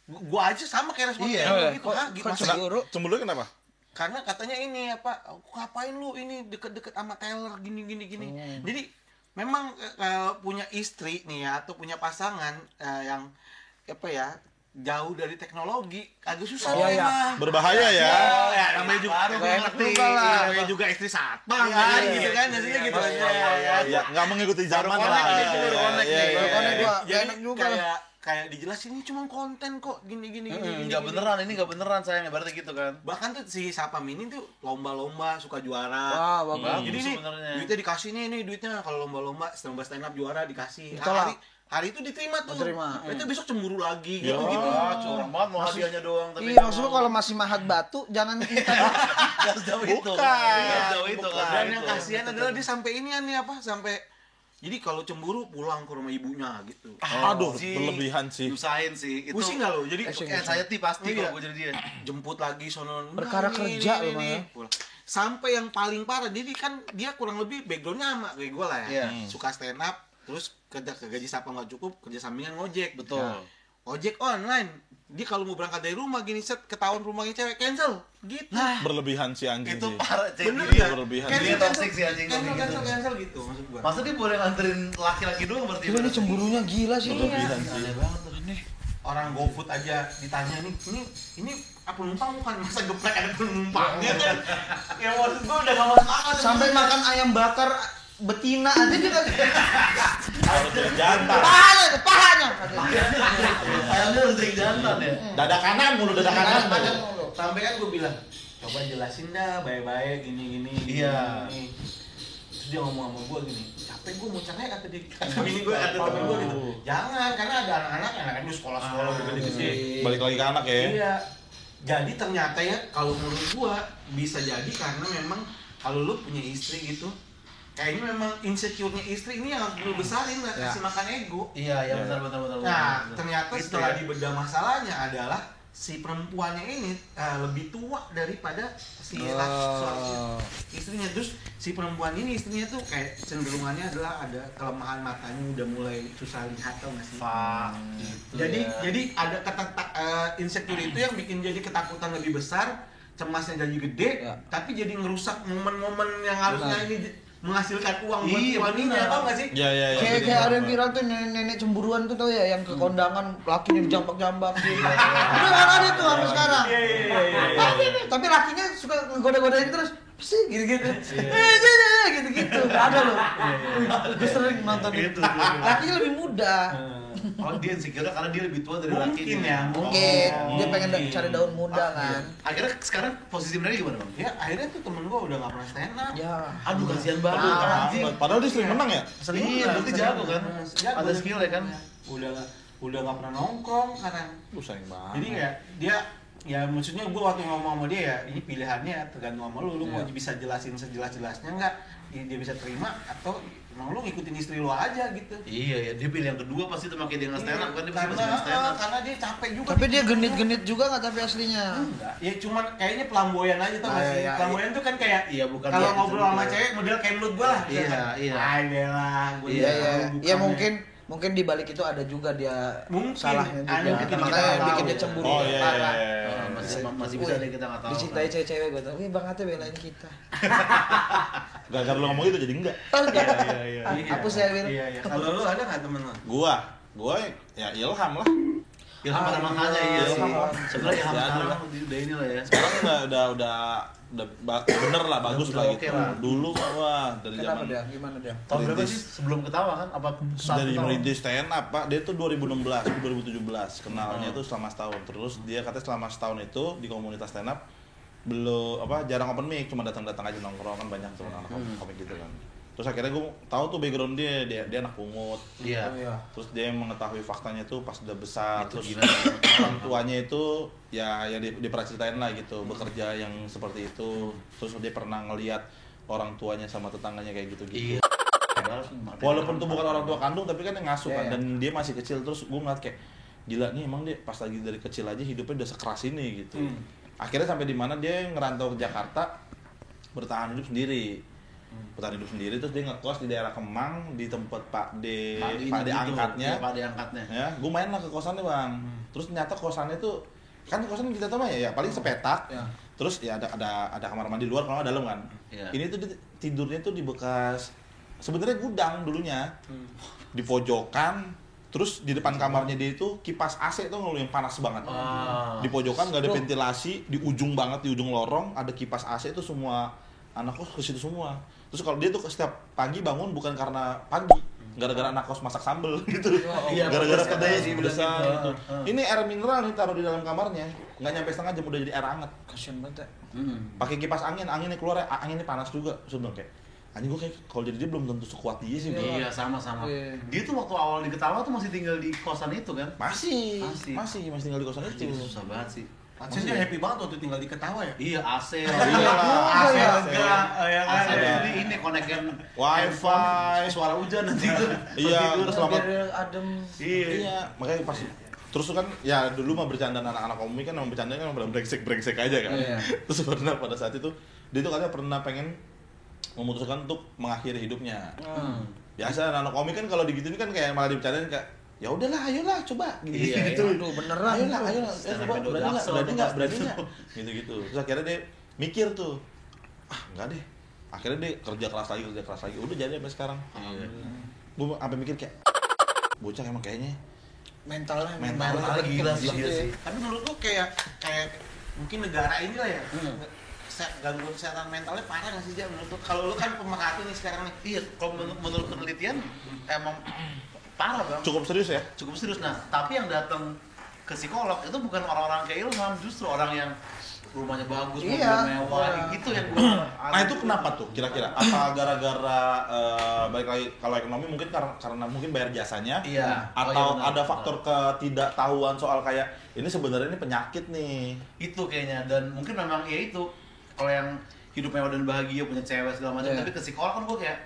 gua aja sama kayak respon Iya. lu gitu. Hah, Kok masa- cemburu? Cemburu kenapa? karena katanya ini apa, ngapain lu ini deket-deket sama Taylor gini. Jadi memang punya istri nih ya atau punya pasangan yang apa ya jauh dari teknologi agak susah Iya, iya. memang. Berbahaya ya. Ya, namanya juga ngerti. Lah. namanya juga istri satpam kan gitu kan jadinya gitu aja. Ya, nggak mengikuti zaman Baru lah. connect nih, Iya, baru connect iya, nih. iya, Baru iya. connect gua. Jadi enak juga lah. kayak dijelasin ini cuma konten kok gini. Enggak beneran, ini enggak beneran sayang, berarti gitu kan. Bahkan tuh si Sapam ini tuh lomba-lomba suka juara. Wah, bagus. Bagus Jadi nih sebenarnya. duitnya dikasih nih duitnya kalau lomba-lomba stand up juara dikasih. Ditolak. Hari itu diterima tuh. Diterima. Itu besok cemburu lagi Ya. gitu. Ah, curang banget mau hadiahnya doang tapi Iya, maksudnya kalau masih mahat batu jangan kita. enggak sejauh itu. Bukan. Enggak sejauh itu kan. Dan yang kasihan adalah dia sampai ini nih apa sampai jadi kalau cemburu pulang ke rumah ibunya gitu. Aduh, Sih, berlebihan sih. Nyusahin sih. Itu Pusing nggak lo? Jadi anxiety pasti Iya. kalau gue jadi dia. jemput lagi sono. Perkara Nah, kerja ini, loh, nih. Bang. Sampai yang paling parah jadi kan dia kurang lebih backgroundnya sama kayak gue lah ya. Iya. Suka stand up terus kerja gaji siapa nggak cukup kerja sampingan ngojek. Betul. Nah, ojek online dia kalau mau berangkat dari rumah gini set ketahuan rumahnya cewek cancel gitu. Berlebihan si anjing Itu sih. parah, cek Bener dia. ya? berlebihan. Dia toxic sih anjing cancel, gitu. cancel gitu maksud gua. Masa dia boleh nganterin laki-laki doang berarti? Gila ini cemburunya gila sih itu. Berlebihan sih. Aneh banget tuh. Orang GoFood aja ditanya nih, ini apa penumpang bukan masa geprek ada penumpangnya kan? Ya maksud gua udah gak masuk akal. Sampai makan ayam bakar betina aja kita. Kalau dia jantan. Pahanya. Ayamnya udah sering jantan ya? Dada kanan mulu, dada kanan. Sampai kan gue bilang, coba jelasin dah baik-baik gini. Iya. gini. Terus dia ngomong sama gue gini, capek gue mau cerai kata dia. Kata bini gue, kata temen gue gitu. Jangan, karena ada anak-anak yang akan sekolah-sekolah udah gede-gede. Balik lagi ke anak ya. Iya. Jadi ternyata ya kalau menurut gua bisa jadi karena memang kalau lu punya istri gitu kayaknya memang insecure-nya istri ini yang harus lu besarin lah, kasih makan ego. Iya, iya benar. Nah, ternyata Gitu setelah ya. dibedah masalahnya adalah si perempuannya ini lebih tua daripada si istrinya. Terus si perempuan ini istrinya tuh kayak cenderungannya adalah ada kelemahan matanya udah mulai susah lihat tau gak sih? Gitu Jadi ada insecure itu yang bikin jadi ketakutan lebih besar, cemasnya jadi gede, Ya. tapi jadi ngerusak momen-momen yang harusnya ini menghasilkan uang buat Iya, suaminya, bener. tau gak sih? Iya. Kayak ada yang viral tuh nenek cemburuan tuh tau ya, yang ke kondangan lakinya dijambak-jambak gitu. Udah nggak ada tuh sampai sekarang. Iya. Tapi lakinya suka ngegoda-godain terus. Sih gitu-gitu. Gitu-gitu. Ada loh. Gue sering nonton itu. Lakinya lebih muda. Oh dia insecure karena dia lebih tua dari Mungkin lakinya. ya. Mungkin Oh. dia pengen cari daun muda kan. Akhirnya sekarang posisi mereka gimana bang? Ya akhirnya tuh temen gua udah gak pernah stand up. Ya. Aduh kasihan banget. Padahal anjing. padahal dia sering menang ya. Iya, berarti jago kan? Jago. Ada skill ya kan? Udah gak pernah nongkrong sekarang. Sayang banget. Jadi kayak dia ya maksudnya gue waktu ngomong sama dia ya ini pilihannya tergantung sama lu mau bisa jelasin sejelas-jelasnya nggak dia bisa terima atau emang lu ngikutin istri lu aja gitu. Iya ya, dia pilih yang kedua pasti itu makanya dia nggak stand up kan dia pasti karena, nggak stand up. karena dia capek juga. Tapi dia genit-genit juga nggak tapi aslinya. Enggak, ya cuman kayaknya pelamboyan aja tau gak Ah, sih? iya, Pelamboyan tuh kan kayak Iya, bukan kalau dia ngobrol sama gitu. cewek model kayak menurut gua lah. Iya, kan? iya. Ah, dia lah, gua Iya, Iya tahu ya. bukannya. Ya mungkin di balik itu ada juga dia Mungkin, salahnya ada juga. mungkin Makanya kita bikin tahu. dia cemburu. Oh iya. parah. Masih bisa deh kita nggak tahu. Dicintai cewek-cewek gue tuh. Wih Bang Ate belain kita. Gara-gara lu ngomong itu jadi enggak. Tahu enggak? Iya. Hapus ya Wir. Iya, iya. Kalau lu ada nggak temen lu? Gua ya Ilham lah. Ilham pada makanya iya sih. Ilham. Sebenarnya Ilham Ya, sekarang lah. udah ini lah ya. Sekarang bener lah, bagus Udah lah oke gitu. lah. Dulu wah dari Kenapa zaman dia? Gimana dia? Tahun berapa Merintis. sih sebelum ketawa kan? Apa dari tahun? merintis stand up Pak, dia tuh 2016, 2017 kenalnya tuh selama setahun. Terus dia katanya selama setahun itu di komunitas stand up belum jarang open mic, cuma datang-datang aja nongkrong kan banyak teman anak komik gitu kan. Terus akhirnya gue tahu tuh background dia anak pungut. Iya. Oh, iya. Terus dia mengetahui faktanya tuh pas udah besar, Itu terus gila. orang tuanya itu ya yang dia pernah ceritain lah gitu, bekerja yang seperti itu. Terus dia pernah ngelihat orang tuanya sama tetangganya kayak gitu-gitu. Iya. Walaupun tuh bukan orang tua kandung tapi kan yang ngasuh Iya, kan, iya. dan dia masih kecil. Terus gue ngeliat kayak gila nih emang dia pas lagi dari kecil aja hidupnya udah sekeras ini gitu. Akhirnya sampai di mana dia ngerantau ke Jakarta bertahan hidup sendiri. Terus dia ngekos di daerah Kemang di tempat Pak D angkatnya. Pak D angkatnya. Ya, gue main lah ke kosannya bang. Terus ternyata kosannya tuh kan kosan kita tahu ya paling sepetak. Ya. Terus ya ada kamar mandi luar, kalau nggak dalam kan. Iya. Ini tuh tidurnya tuh di bekas sebenarnya gudang dulunya. Di pojokan. Terus di depan kamarnya dia itu kipas AC tuh yang panas banget. Di pojokan nggak ada ventilasi, di ujung banget di ujung lorong ada kipas AC itu semua anak kos ke situ semua. Terus kalau dia tuh setiap pagi bangun bukan karena pagi, gara-gara anak kos masak sambel gitu. Iya, Gara-gara pedes pedas sih, pedesan bilang gitu. gitu. Ini air mineral nih taruh di dalam kamarnya, nggak nyampe setengah jam udah jadi air hangat. Kasian banget ya. Pakai kipas anginnya keluar, anginnya panas juga. Sebenarnya kayak anjing gue kayak kalau jadi dia belum tentu sekuat dia sih. Bro. Iya, sama-sama. Iya. Dia tuh waktu awal di Ketawa tuh masih tinggal di kosan itu kan? Masih tinggal di kosan itu. Anjing, susah banget sih. Pantes dia happy banget waktu tinggal di Ketawa ya. Iya, AC. Iya, AC ya. lega, ya kan. AC ini konekin Wifi. suara hujan nanti tuh. Iya, Tidur. selamat. Biar adem. Iya, makanya pas terus kan ya dulu mah bercandaan anak-anak komik kan emang bercandaan kan brengsek aja kan. Iya. Terus pernah pada saat itu dia tuh katanya pernah pengen memutuskan untuk mengakhiri hidupnya. Biasa anak-anak komik kan kalau digituin kan kayak malah dibicarain kayak ya udahlah ayolah coba gitu. Iya, gitu. Aduh beneran. Ayolah, Stand up coba Indo berani Jaksel nggak, tuh berani pasti. nggak, gitu-gitu. Terus akhirnya dia mikir tuh, enggak deh. Akhirnya dia kerja keras lagi, udah jadi sampai sekarang. Iya. Gue sampai mikir kayak bocah emang kayaknya Mentalnya Mentalnya gila sih dia sih. Tapi menurut gua kayak mungkin negara ini lah ya. Gangguan kesehatan mentalnya parah nggak sih, Jam? Menurut lu? Kalau lu kan pemerhati nih sekarang nih. Iya, kalau menurut penelitian emang parah bang. cukup serius ya. Cukup serius. Nah, tapi yang datang ke psikolog itu bukan orang-orang kayak Ilham, justru orang yang rumahnya bagus, mobil Iya. mewah, gitu yang gua. Nah itu kenapa tuh kira-kira? Apa gara-gara balik lagi kalau ekonomi mungkin karena mungkin bayar jasanya? Iya. Atau Oh, iya, benar. ada faktor ketidaktahuan soal kayak ini sebenarnya ini penyakit nih. Itu kayaknya, dan mungkin memang ya itu kalau yang hidup mewah dan bahagia punya cewek segala macam, Iya. tapi ke psikolog kan gua kayak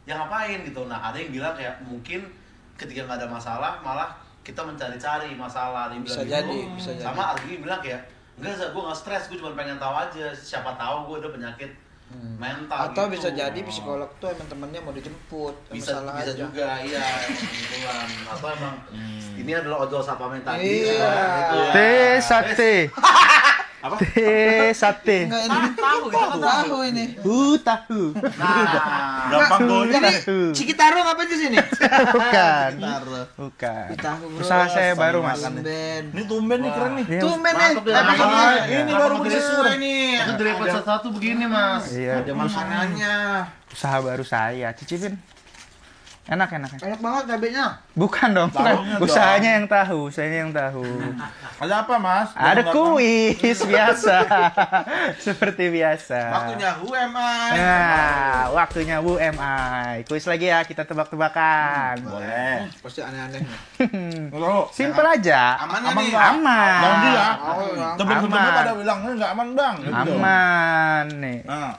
ya ngapain gitu. Nah ada yang bilang kayak mungkin ketika nggak ada masalah malah kita mencari-cari masalah. Dia Bisa bilang jadi, gitu. bisa jadi. Sama Argi bilang kayak enggak, gue nggak stres, gue cuma pengen tahu aja, siapa tahu gue ada penyakit mental. Atau gitu. bisa jadi psikolog tuh emang temennya mau dijemput. bisa salah bisa aja. juga, iya kebetulan. Atau emang ini adalah ojol sapame tadi. Iya. gitu. T sakti. Sate. Enggak ini tahu gitu kan tahu ini. Tahu. Gampang gonya. Jadi Cikitaro ngapain di sini? Bukan. Cikitaro. Bukan. Tahu bro. Usaha saya baru, Mas. Tumben. Ini tumben nih keren nih. Iya, Tumben nih. Ini baru bener. Itu dari episode 1 begini, Mas. Iya, Makanannya usaha baru saya. Cicipin. Enak. enak banget cabenya. Bukan dong, bukan. Tahunya dong. Usahanya yang tahu, saya yang tahu. Ada apa, Mas? Ada kuis biasa. Seperti biasa. Waktunya UMI. Nah, waktunya WMI. Kuis lagi ya, kita tebak-tebakan. Boleh. Pasti aneh-aneh. Simpel aja. Aman Aman nih. nggak? Aman. Bang dia. Aman. Temen-temennya Aman. pada bilang, nggak aman, Bang. Gitu. Aman nih. Nah,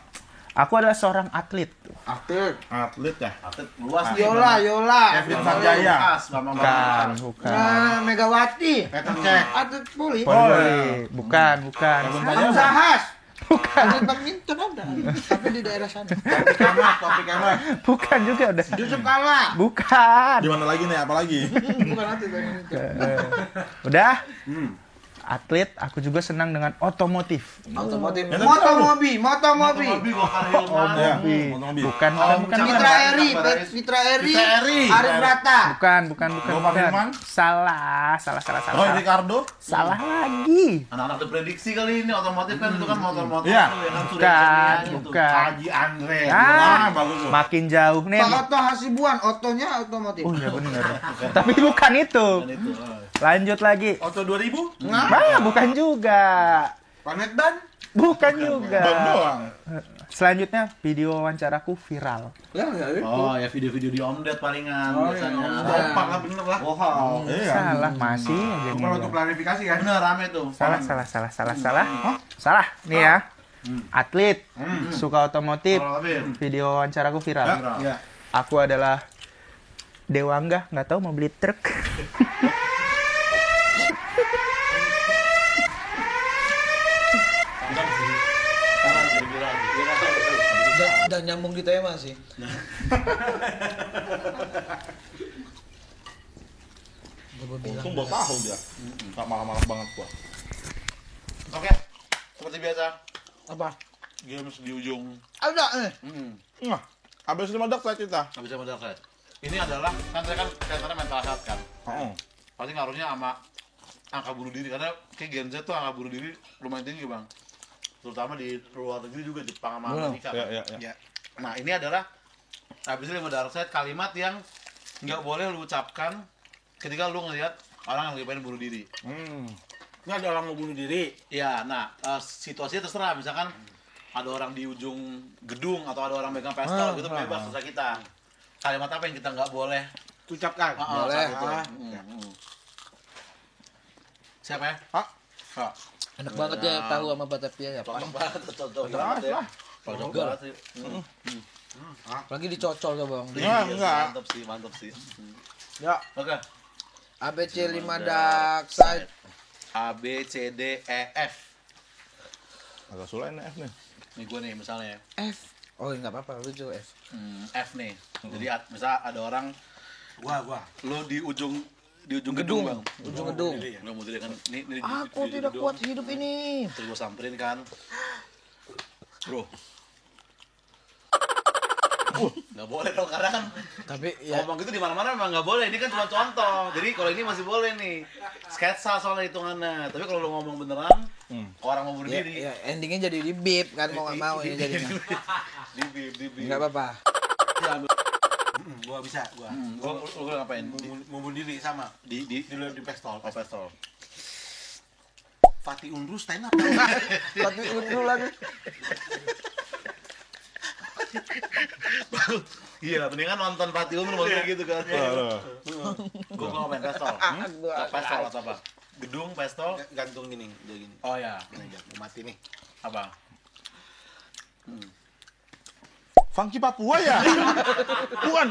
Aku adalah seorang atlet. Aktif. atlet ya. Atlet luas nih. Yola. Kevin Sanjaya. Luas, Bambang. Bukan. Nah, Megawati. Peter Cech. Atlet poli. Poli. Bukan. Kevin Sanjaya. Zahas. Bukan. Badminton ada. Tapi di daerah sana. Topik Kemal. Bukan juga udah. Yusuf Kala. Bukan. Di mana lagi nih? Apa lagi? Bukan atlet badminton. Udah. Atlet, aku juga senang dengan otomotif. Otomotif. Ya, Motomobi. Hobi gua Hilman. Mobil. Mobil. Bukan. Fitra Eri. Fitra Eri. Arif Brata. Bukan. Gofar Hilman? Salah. Roy Ricardo. Salah lagi. Anak-anak diprediksi kali ini otomotif kan itu kan motor-motor Iya. tuh, ya kan sudah Bukan, gitu. bukan. Haji Andre. Ah, bagus tuh. makin jauh nih. Pak Oto Hasibuan. Otonya otomotif. Oh iya bener. Tapi bukan itu. Dan itu. Lanjut lagi. Oto 2000. Bukan juga. Planet Dan. Bukan Bang juga. doang. Selanjutnya video wawancaraku viral. Oh ya video-video di Om Ded palingan biasanya. Kompak lah bener lah. Wow. Iya. Salah masih aja nih. Bukan waktu klarifikasi kan. Bener rame tuh. Salah. Nih ya. Atlet suka otomotif. Kalau lebih. Video wawancaraku viral. Iya. Aku adalah Dewangga, nggak tahu mau beli truk. Dan nyambung di tema sih. Untung baru tahu dia. Nggak marah-marah banget gua. Oke. Seperti biasa. Apa? Games di ujung. Ada nih. Nah, habis 5 detik kita. Nggak bisa modal kalian. Ini adalah kan saya kan kaitannya mental health kan. Heeh. Pasti ngaruhnya sama angka bunuh diri karena kayak Gen Z tuh angka bunuh diri lumayan tinggi bang. Terutama di luar negeri juga Jepang sama Amerika. Ya. Ya. Nah ini adalah habis itu 5 dark side kalimat yang nggak boleh lu ucapkan ketika lu ngelihat orang yang lagi pengen bunuh diri. Ini ada orang mau bunuh diri. Iya, nah situasinya terserah misalkan ada orang di ujung gedung atau ada orang megang pistol gitu bebas terserah kita. Kalimat apa yang kita nggak boleh Ucapkan. Boleh. saat itu. Siapa ya? Kak. Enak banget ya tahu sama Batavia ya. Cocok banget, cocok Jelas banget ya. lah. Cocok banget sih. Lagi dicocol coba Bang. Iya, enggak. Mantap sih. Ya. Oke. ABC 5 dark side. A B C D E F. Agak sulit nih F nih. Nih gue nih misalnya. F. Oh enggak apa-apa lucu F. F nih. Jadi misal ada orang Gua. lo di ujung gedung bang. Ujung gedung. Nggak mau diri kan? Ini Aku di tidak gedung. kuat hidup ini. Terus gue samperin kan. Bro. Nggak boleh dong karena kan Tapi ya ngomong gitu di mana-mana memang nggak boleh. Ini kan cuma contoh. Jadi kalau ini masih boleh nih. Sketsa soalnya hitungannya. Tapi kalau lo ngomong beneran, orang mau bunuh ya, diri. ya, endingnya jadi di beep kan mau nggak mau ini jadinya. Di bib. Enggak apa-apa. Gua bisa, gua. Lo ngapain? Mau bunuh diri sama. Di Di pistol. oh, pistol. Fatih Unru stand up. Tapi dulu lagi. Iya, mendingan nonton Fatih Umur maksudnya gitu kan. Gue ngapain pistol? Pistol atau apa? Gedung, pistol. Gantung gini, dia gini. Oh ya, Ini aja, mau mati nih. apa? Funky Papua ya? Bukan.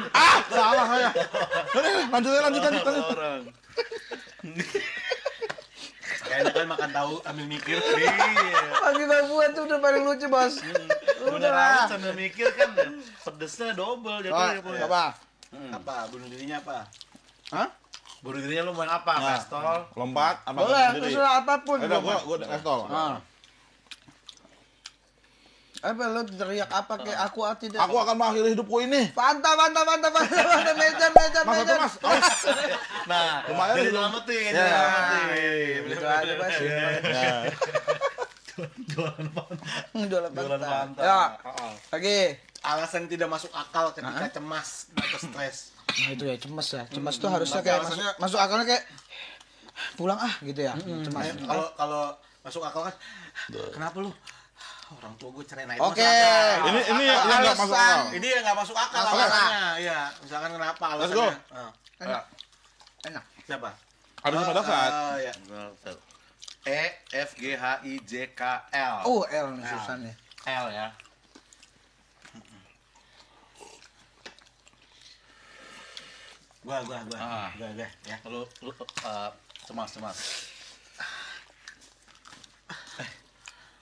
Salah saya. Lanjut. Orang. Kayaknya kan makan tahu ambil mikir. Iya. Pagi Papua tuh udah paling lucu, Bos. Udah lah, sambil mikir kan pedesnya double jatuhnya. Oh, apa? Apa? Bunuh dirinya apa? Bunuh dirinya lu main apa? Pistol. Lompat apa Boleh, sendiri? terserah apapun. Udah gua pistol. Apa lo teriak apa kayak aku tidak? Aku akan mengakhiri hidupku ini. Pantau, meja. Mas, satu mas. Awas. Nah, Lumayan jadi gitu. nyelamatin, Ya. nyelamatin. Gitu aja, Mas. Ya. Jualan pantai. Jualan Jualan pantai. pantai. Ya, Heeh. lagi. Alasan tidak masuk akal ketika cemas atau stres. Nah itu ya cemas ya. Cemas tuh harusnya kayak masuk akalnya kayak pulang gitu ya. Cemas. Kalau masuk akal kan, kenapa lu? Orang tua gue cerai. Nah, itu Oke. masuk akal. Ini yang nggak masuk akal. Ini yang nggak masuk akal Masuk akal. alasannya. Iya, misalkan kenapa Let's go. alasannya? Enak. Enak. Siapa? Harus pada saat. Iya. EFGHIJKL. L nih susah nih. L ya. Gua Ah. ya. Lu cemas.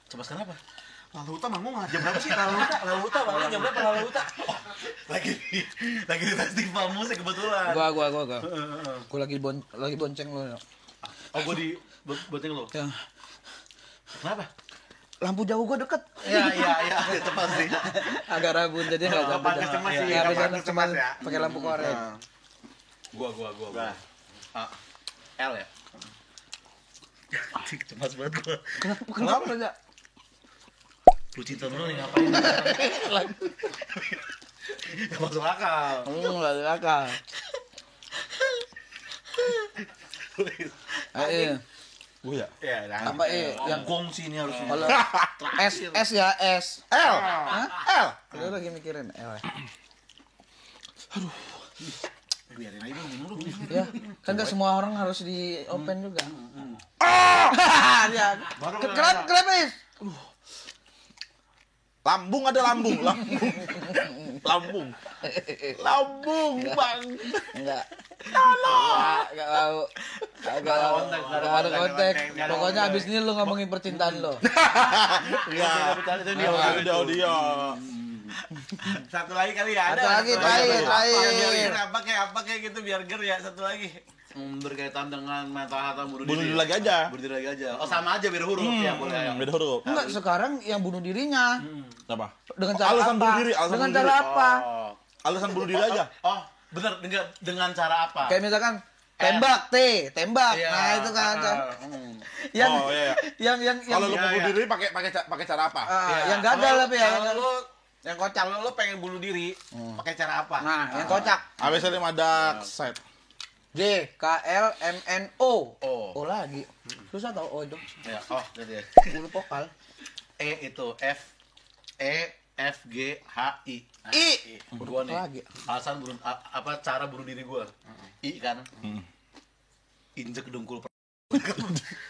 Cemas kenapa? Lalu Uta bangun jam berapa sih? Lalu Uta bangun jam berapa Lalu Uta? lagi di festival musik kebetulan. Gua lagi bonceng lo. Oh, gua di bonceng lo. Ya. Kenapa? Lampu jauh gua deket. Iya, cepat sih. Agak rabun jadi enggak Nggak pantas cemas sih, Ya, nggak bisa pantas cemas cemas ya. pakai lampu korek. Gua. L ya. Cemas banget gua. Kenapa aja? Lu cinta dulu nih ngapain? Gak masuk akal. Enggak ada akal. Ayo. Gue ya. Ya, Apa yang Gong sih ini harus. kalau S ya S. L. Hah? L. Lu lagi mikirin L. biarin aja dulu. Ya, kan nggak semua orang harus di open juga. Ya. Kenapa, Is? Lambung ada lambung. Lambung, Bang. Enggak mau. Enggak ada kontak. Pokoknya abis ini lu ngomongin percintaan lo. Iya. Itu audio. Satu lagi kali ya ada. Satu lagi, terakhir. Biar apa kayak gitu biar ger ya satu lagi. Berkaitan dengan metahata bunuh Bunuh diri. diri lagi aja. Bunuh diri lagi aja. Oh, sama aja beda huruf ya, boleh ya. Beda huruf. Enggak, sekarang yang bunuh dirinya. Apa? Dengan cara Alasan apa? bunuh diri, alasan Dengan bunuh cara diri. apa? Alasan bunuh diri aja. Oh, bener, dengan cara apa? Kayak misalkan tembak. Iya. Nah, itu kan. Yang Oh, iya. yang Kalau lu mau iya. bunuh diri pakai cara apa? yang gagal tapi ya. Yang kocak lo pengen bunuh diri pakai cara apa? Nah, yang kocak. ABC 5 dark side. J K L M N O. O. O lagi. Susah tau O itu. Ya, oh, jadi ya. Huruf vokal. E itu F G H I. I. Gua nih. Lagi. Alasan apa cara bunuh diri gua? I kan. Injek dengkul.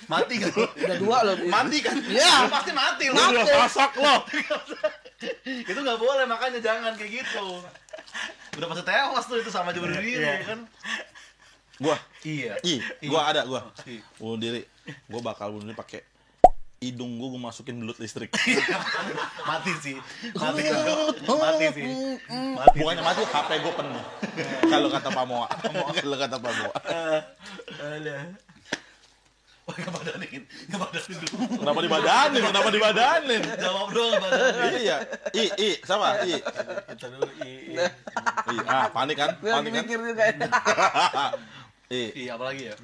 Mati kan? Udah dua loh. Mati kan? Iya. Pasti mati lo. Mati. Sosok lo. Itu nggak boleh, makanya jangan kayak gitu. Udah pasti tewas tuh itu sama aja bunuh diri kan. Gua. Iya. Gua ada gua. I. Bunuh diri. Gua bakal bunuh diri pakai hidung gua masukin belut listrik. Mati sih. Mati sih. Mati. Bukannya mati, HP gua penuh. Kalau kata Pak Moa. Wah, ngebadanin dulu. Kenapa dibadanin? Jawab dong, badanin. Iya. I, sama I. Kita dulu Panik kan? Gue lagi mikir juga. I. Iya, apalagi ya?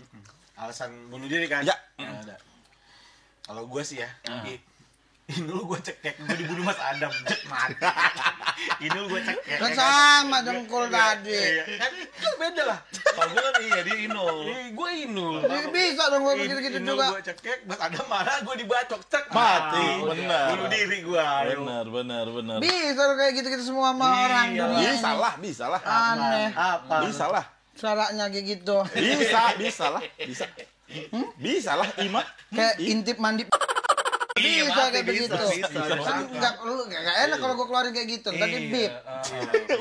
alasan bunuh diri kan? Ya. Ada. Kalau gue sih ya, ini lu gue cekek, gue dibunuh Mas Adam, mati. Ini lu gue cekek. Kan sama dengkul tadi. Kan beda lah. Kalau gue kan iya, dia Inul. Gue Inul. Jadi bisa dong gue begitu-gitu Inul juga. gue cekek, Mas Adam marah, gue dibacok, cek. Mati, benar. Bunuh diri gue. Benar. Bisa dong kayak gitu-gitu semua sama orang dunia. Bisa lah. Aneh. Apa? Bisa lah. Caranya kayak gitu. Bisa lah. Bisa lah, Ima. Kayak intip mandi. Iya, Bisa mati, kayak begitu. bisa. Kan nggak enak kalau gue keluarin kayak gitu. Tadi bip.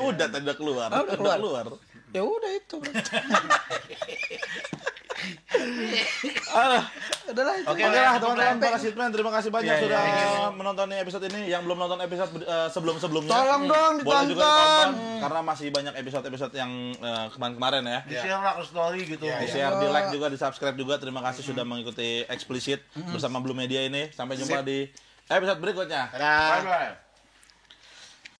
Udah tanda keluar. Udah keluar. Ya udah itu. Udahlah itu. Oke lah teman-teman para Shitman, terima kasih banyak sudah menonton episode ini. Yang belum nonton episode sebelum-sebelumnya, Tolong dong boleh juga ditonton. ditonton karena masih banyak episode-episode yang kemarin-kemarin ya. Di-share lah ke story gitu. Di share, di like juga, di subscribe juga. Terima kasih sudah mengikuti Eksplisit bersama Blue Media ini. Sampai jumpa di episode berikutnya. Dadah. Bye-bye.